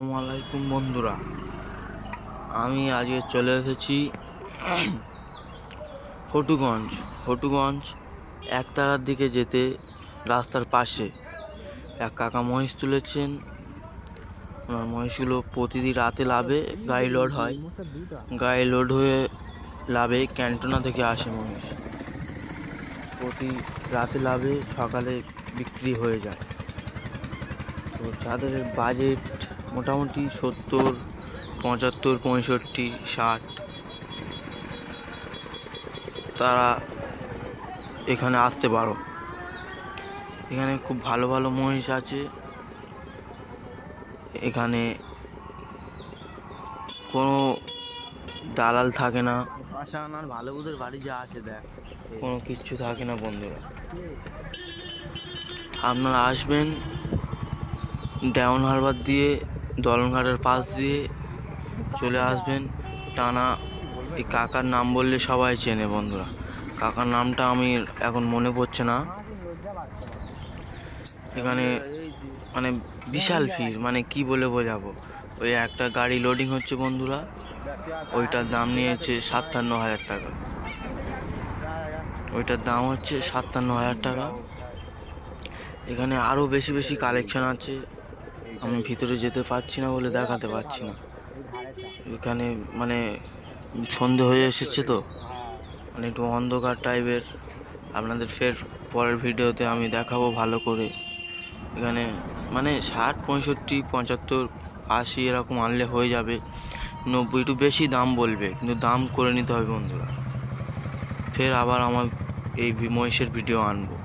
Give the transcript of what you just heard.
আসসালামু আলাইকুম বন্ধুরা, আমি আজকে চলে এসেছি হটুগঞ্জ একতারার দিকে যেতে। রাস্তার পাশে এক কাকা মহিষ তুলেছেন। ওনার মহিষগুলো প্রতিদিন রাতে লাভে গাড়ি লোড হয়, গাড়ি লোড হয়ে লাভে ক্যান্টনা থেকে আসে মহিষ। প্রতি রাতে লাভে সকালে বিক্রি হয়ে যায়। তো যাদের বাজেট মোটামুটি 70, 75, 65, 60, তারা এখানে আসতে পারো। এখানে খুব ভালো ভালো মহিষ আছে। এখানে কোনো দালাল থাকে না, ভালো ওদের বাড়ি যা আছে দেখ, কোনো কিচ্ছু থাকে না বন্ধুরা। আপনারা আসবেন ডায়মন্ড হারবার দিয়ে, দলনঘাটের পাশ দিয়ে চলে আসবেন টানা। এই কাকার নাম বললে সবাই চেনে বন্ধুরা। কাকার নামটা আমি এখন মনে পড়ছে না। এখানে মানে বিশাল ভিড়, মানে কি বলে বোঝাবো। ওই একটা গাড়ি লোডিং হচ্ছে বন্ধুরা, ওইটার দাম নিয়েছে 57,000 টাকা। ওইটার দাম হচ্ছে 57,000 টাকা। এখানে আরও বেশি বেশি কালেকশন আছে, আমি ভিতরে যেতে পারছি না বলে দেখাতে পারছি না। এখানে মানে সন্ধে হয়ে এসেছে তো, মানে একটু অন্ধকার টাইপের। আপনাদের ফের পরের ভিডিওতে আমি দেখাবো ভালো করে। এখানে মানে 60, 65, 75, 80 এরকম আনলে হয়ে যাবে। 90 একটু বেশি দাম বলবে, কিন্তু দাম করে নিতে হবে বন্ধুরা। ফের আবার আমার এই মহিষের ভিডিও আনবো।